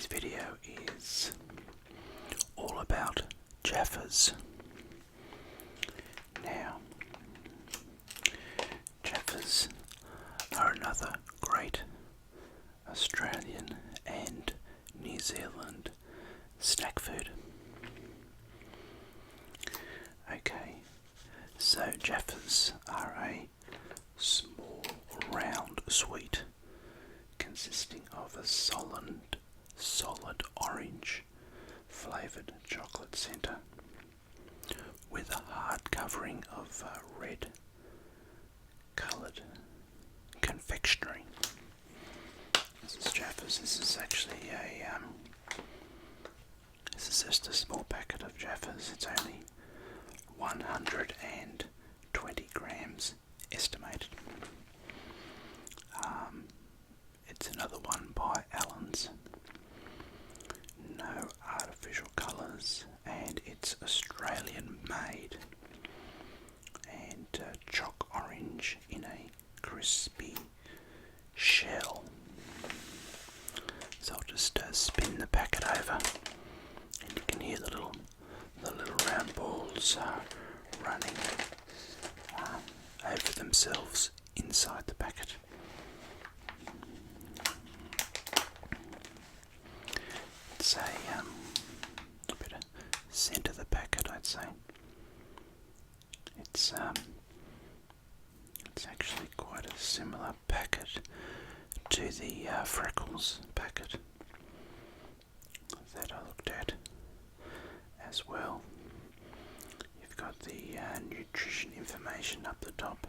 Today's video is all about Jaffas. Now, Jaffas are another great Australian and New Zealand snack food. Okay, so Jaffas are a small round sweet consisting of a solid orange flavoured chocolate centre with a hard covering of red coloured confectionery. This is Jaffas. This is actually this is just a small packet of Jaffas. It's only 120 grams estimated. It's another one by Allen's. No artificial colours, and it's Australian made. And choc orange in a crispy shell. So I'll just spin the packet over, and you can hear the little round balls running over themselves inside the packet. It's a bit of centre of the packet, I'd say. It's actually quite a similar packet to the Freckles packet that I looked at as well. You've got the nutrition information up the top.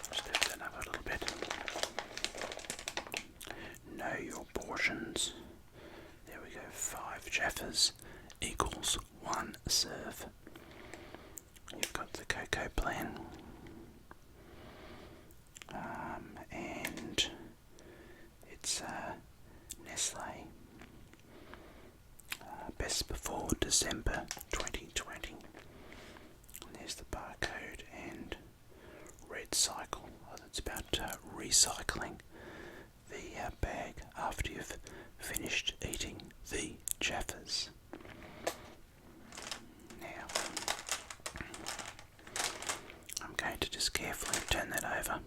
Just lift that up a little bit. Know your portions. There we go. 5 Jaffas equals 1 serve. You've got the cocoa plan, and it's Nestle. Best before December 2020. And there's the barcode and red cycle. It's about recycling the bag after you've finished eating the Jaffas. Now, I'm going to just carefully turn that over.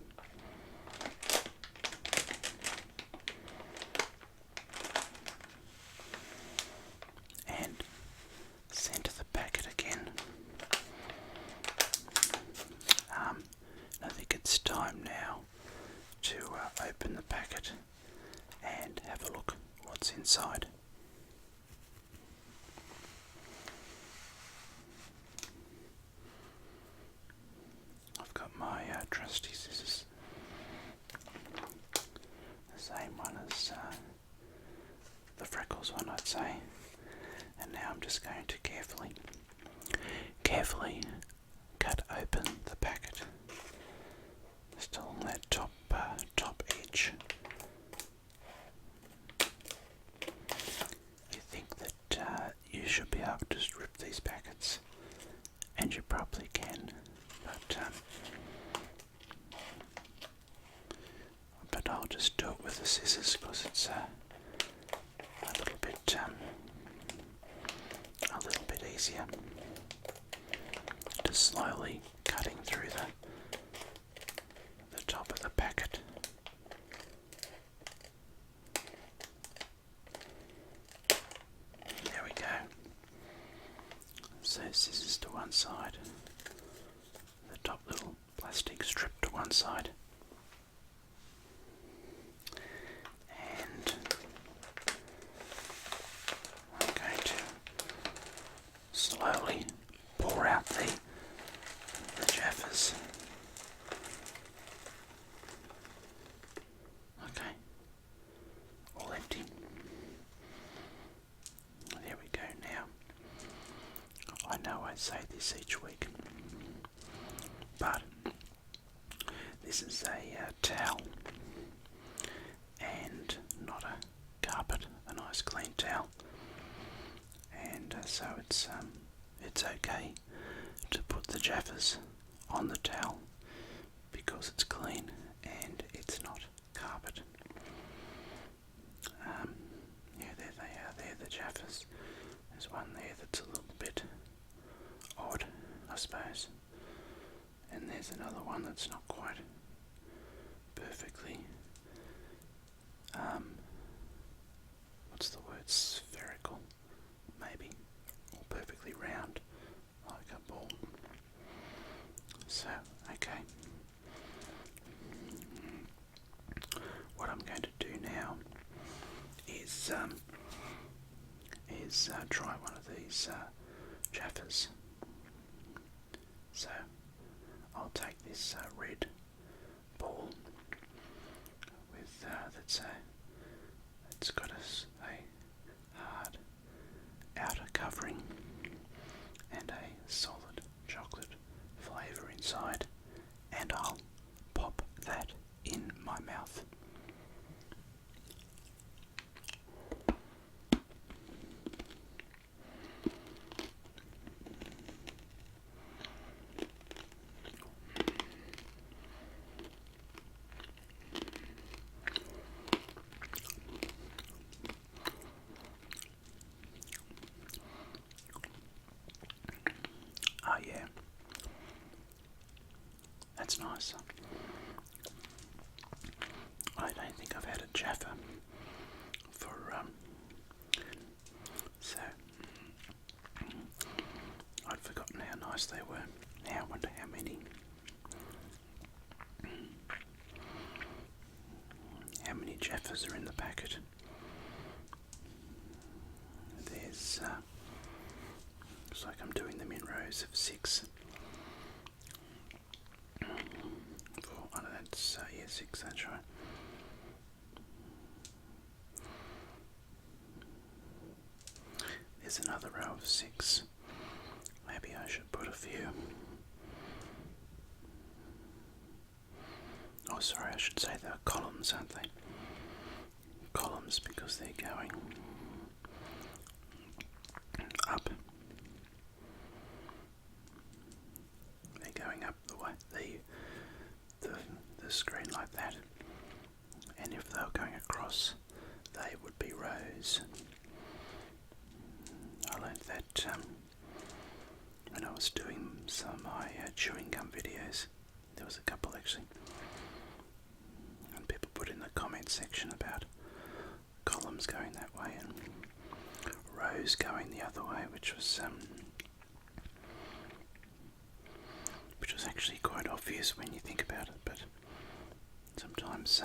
And centre the packet again. I think it's time now to open the packet and have a look what's inside. I've got my trusty scissors, the same one as the Freckles one, I'd say. And now I'm just going to carefully cut open the packet, just along that top edge. You think that you should be able to just rip these packets, and you probably can, but I'll just do it with the scissors because it's a little bit easier. Just slowly cutting through the top of the packet. There we go. So scissors to one side, the top little plastic strip to one side, and I'm going to slowly pour out the Jaffas. Okay, all empty. There we go. Now, I know I say this each week, but this is a towel, and not a carpet, a nice clean towel, and so it's okay to put the Jaffas on the towel because it's clean and it's Here's another one that's not quite perfectly, what's the word, spherical, maybe, or perfectly round, like a ball. So, okay. What I'm going to do now is try one of these Jaffas. So I'll take this red ball with it's got a hard outer covering and a solid chocolate flavour inside, and I'll pop that in my mouth. Oh yeah, that's nice. I don't think I've had a Jaffa for so I'd forgotten how nice they were. Now I wonder how many Jaffas are in the packet. There's looks like I'm doing them in rows of 6. Oh no, that's yeah, 6, that's right. There's another row of 6. Maybe I should put a few. Oh, sorry, I should say they're columns, aren't they? Columns, because they're going up. They're going up the way the screen like that. And if they were going across, they would be rows. I learned that when I was doing some of my chewing gum videos. There was a couple actually. And people put in the comment section about columns going that way and rows going the other way, which was actually quite obvious when you think about it, but sometimes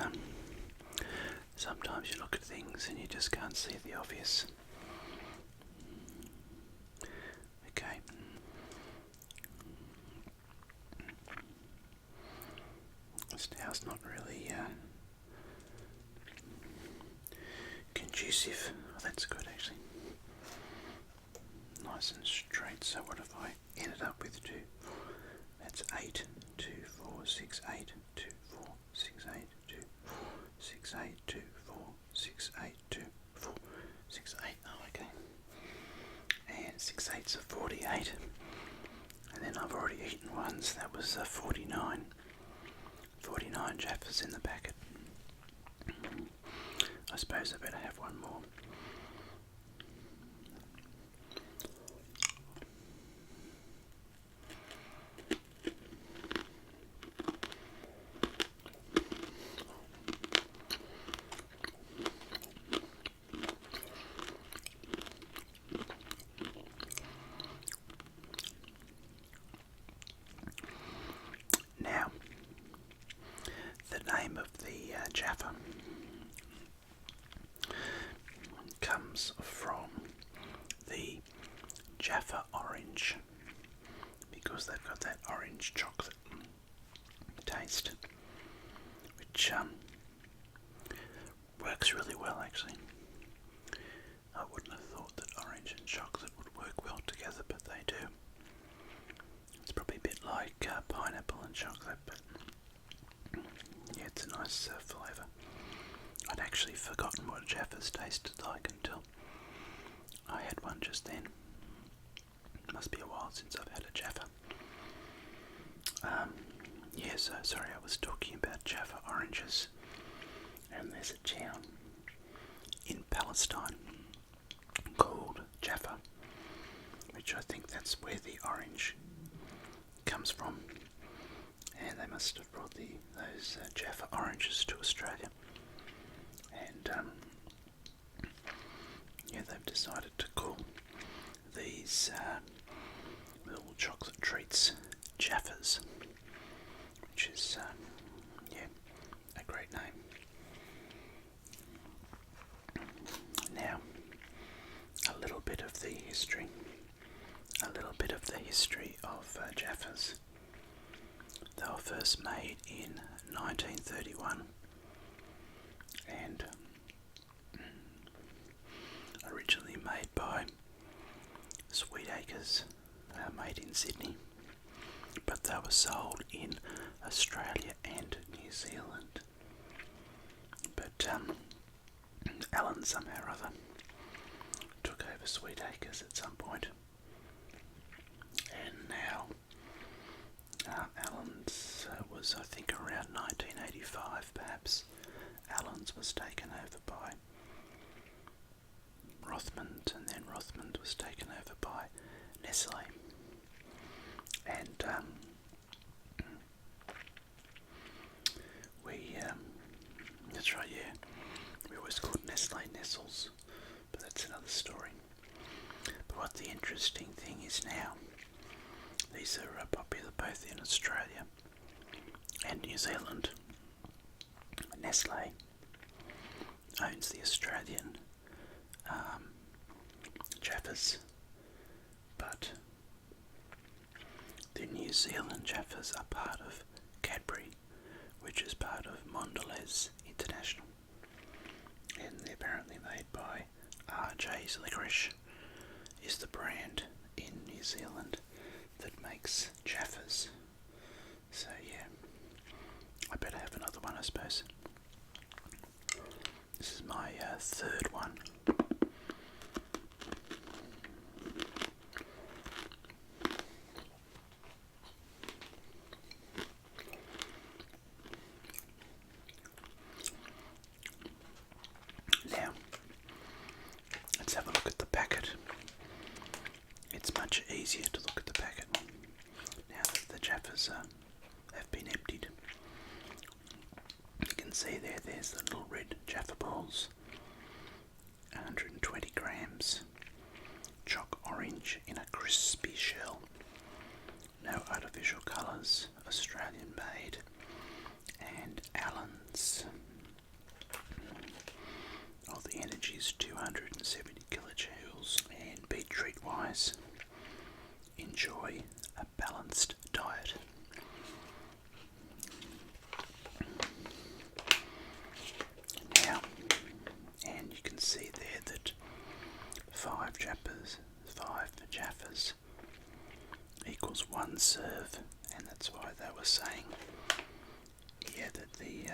you look at things and you just can't see the obvious. Okay. This towel's not really conducive. Oh, that's good actually. Nice and straight. So what have I ended up with? 2. That's 8, 2, 4, 6, 8, 2, 4, 6, 8, 2, 4, 6, 8, 2, 4, 6, 8, 2, 4, 6, 8. Oh, okay. And 6 8s are 48. And then I've already eaten ones. That was 49. 49 Jaffas in the packet. I suppose I better have one more. Now, the name of the Jaffa comes from the Jaffa orange, because they've got that orange chocolate taste, which works really well actually. I wouldn't have thought that orange and chocolate would work well together, but they do. It's probably a bit like pineapple and chocolate, but yeah, it's a nice flavour. I'd actually forgotten what Jaffas tasted like until I had one just then. Must be a while since I've had a Jaffa. Yeah, so sorry, I was talking about Jaffa oranges. And there's a town in Palestine called Jaffa, which I think that's where the orange comes from. and they must have brought those Jaffa oranges to Australia, and yeah, they've decided to call these little chocolate treats Jaffas, which is yeah, a great name. Now, a little bit of the history of Jaffas. They were first made in 1931 and originally made by Sweetacres, made in Sydney, but they were sold in Australia and New Zealand. But Alan somehow or other took over Sweetacres at some point, and now Alan's was, I think, around 1985 perhaps. Alan's was taken over by Rothmund, and then Rothmund was taken over by Nestle, and that's right, yeah, we always called Nestle Nestles, but that's another story. But what the interesting thing is now, these are popular both in Australia and New Zealand. Nestle owns the Australian Jaffas, but the New Zealand Jaffas are part of Cadbury, which is part of Mondelez International, and they're apparently made by RJ's Licorice, is the brand in New Zealand that makes Jaffas. So yeah, I better have another one, I suppose. This is my third one. Now, let's have a look at the packet. It's much easier to look at the packet now that the Jaffas have been emptied. You can see there's the little red Jaffa balls, 120 grams, choc orange in a crispy shell, no artificial colours, Australian made, and Allen's. Well, the energy is 270 kilojoules, and beet treat wise, enjoy a balanced diet. Now, and you can see there that 5 Jaffas equals 1 serve, and that's why they were saying, yeah, that the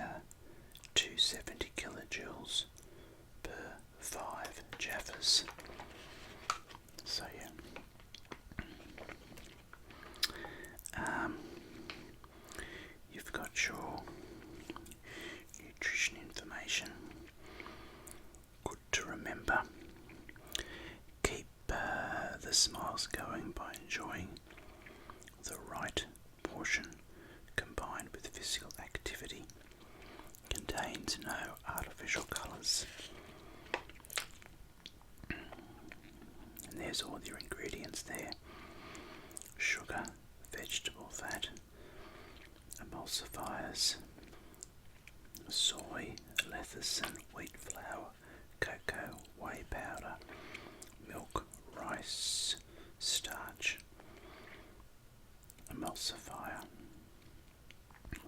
270 kilojoules per 5 Jaffas. So yeah. You've got your nutrition information. Good to remember. Keep the smiles going by enjoying the right portion combined with physical activity. Contains no artificial colours. And there's all your ingredients there. Sugar, vegetable fat, emulsifiers, soy, lecithin, wheat flour, cocoa, whey powder, milk, rice, starch, emulsifier,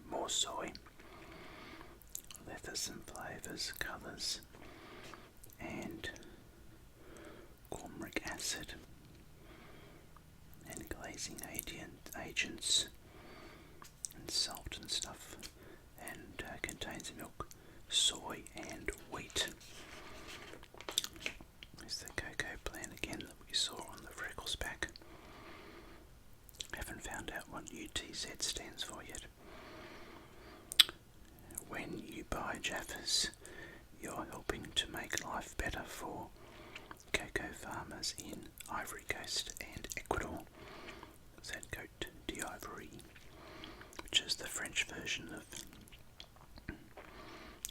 more soy, lecithin flavours, colours, and cormoric acid, and glazing agents, and salt and stuff, and contains milk, soy, and wheat. There's the cocoa plant again that we saw on the Freckles pack. Haven't found out what UTZ stands for yet. When you buy Jaffas, you're helping to make life better for cocoa farmers in Ivory Coast and Ecuador, Côte d'Ivoire, which is the French version of,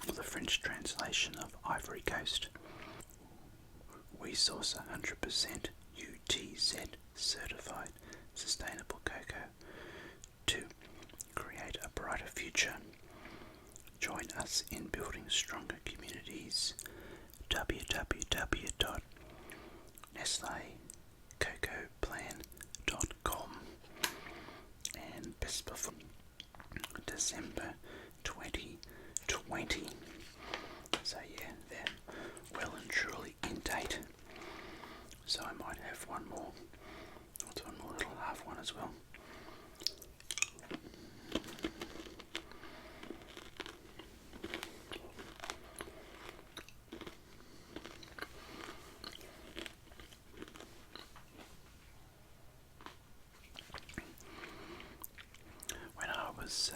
or the French translation of Ivory Coast. We source 100% UTZ certified sustainable cocoa to create a brighter future. Join us in building stronger communities. www.nestlecocoplan.com, and best before December 2020. So yeah, they're well and truly in date. So I might have one more little half one as well. When I was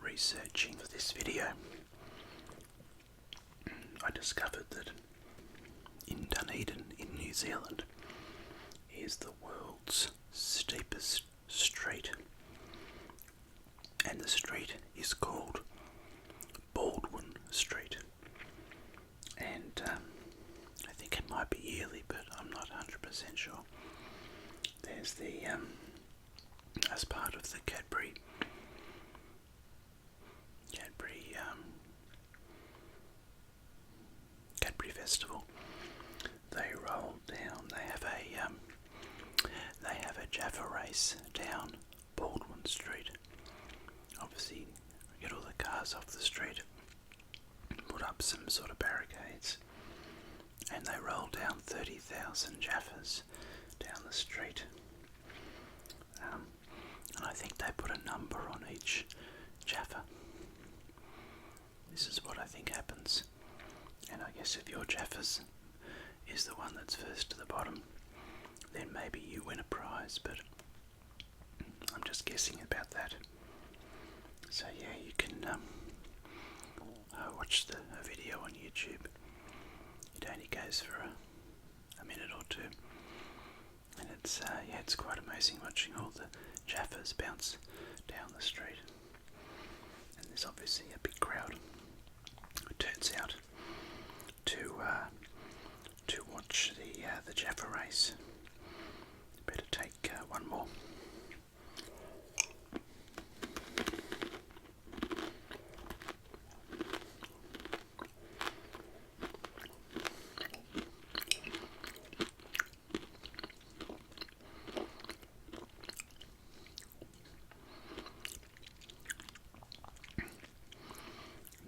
researching for this video, I discovered that in Dunedin in New Zealand is the world's steepest street, and the street is called Baldwin Street, and I think it might be yearly, but I'm not 100% sure. There's the as part of the Cadbury Festival, they roll down. They have a Jaffa race down Baldwin Street. Obviously, get all the cars off the street, put up some sort of barricades, and they roll down 30,000 Jaffas down the street. And I think they put a number on each Jaffa. This is what I think happens. And I guess if your Jaffas is the one that's first to the bottom, then maybe you win a prize, but I'm just guessing about that. So yeah, you can watch a video on YouTube. It only goes for a minute or two, and it's quite amazing watching all the Jaffas bounce down the street. And there's obviously a big crowd, it turns out, to watch the Jaffa race. Better take one more.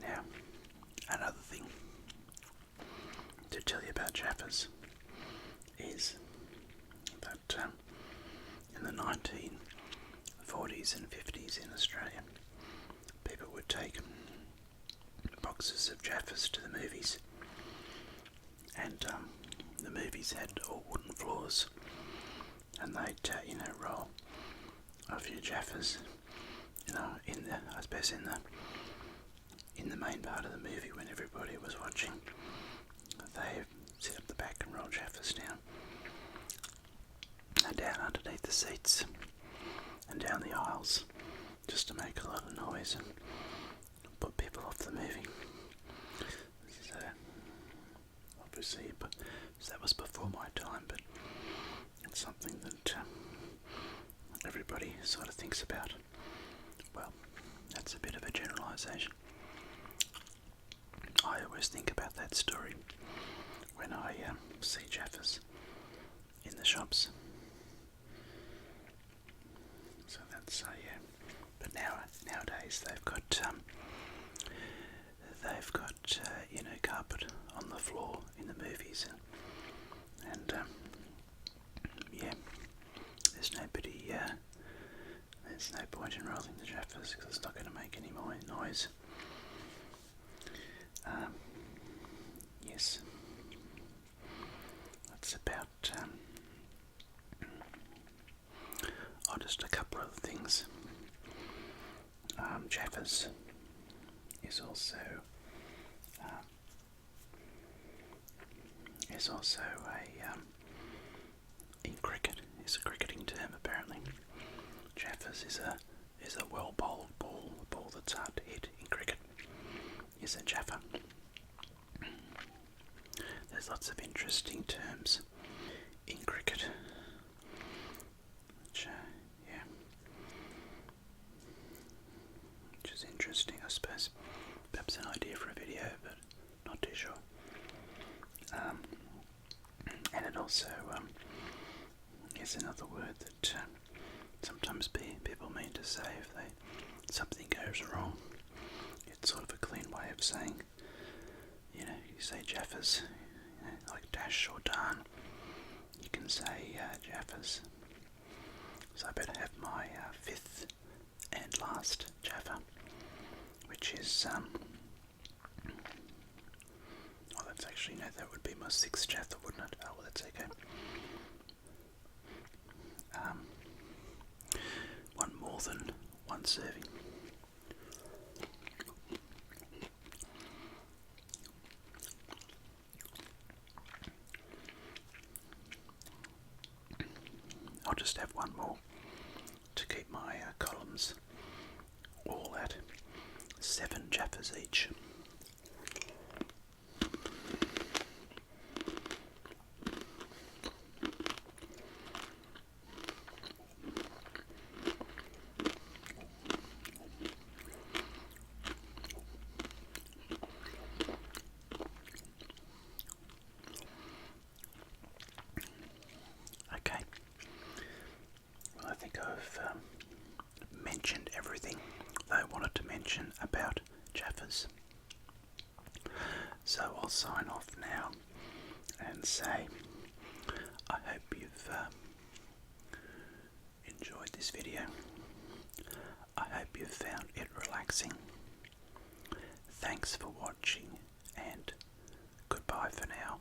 Now, another thing to tell you about Jaffas is that in the 1940s and 50s in Australia, people would take boxes of Jaffas to the movies, and the movies had all wooden floors, and they'd roll a few Jaffas, in the main part of the movie when everybody was watching. They sit up the back and roll Jaffas down, and down underneath the seats, and down the aisles, just to make a lot of noise and put people off the movie. So, obviously, that was before my time, but it's something that everybody sort of thinks about. Well, that's a bit of a generalisation. I always think about that story when I see Jaffas in the shops. So that's yeah. But nowadays they've got carpet on the floor in the movies, and yeah, there's no point in rolling the Jaffas because it's not going to make any more noise. Yes, that's about just a couple of things. Jaffas is also in cricket is a cricketing term apparently. Jaffas is is a well bowled ball, a ball that's hard to hit in cricket, is a Jaffa. There's lots of interesting terms in cricket, which, yeah, which is interesting, I suppose. Perhaps an idea for a video, but not too sure. And it also is another word that sometimes people mean to say if something goes wrong. It's sort of a clean way of saying, you say Jaffas, like dash or darn. You can say Jaffas. So I better have my fifth and last Jaffa, which is oh, that's actually, no, that would be my sixth Jaffa, wouldn't it? Oh, well, that's okay. One more than one serving. I'll just have one more to keep my columns all at 7 Jaffas each. Okay, well, I think I've mentioned everything that I wanted to mention about Jaffas. So I'll sign off now and say I hope you've enjoyed this video. I hope you've found it relaxing. Thanks for watching, and goodbye for now.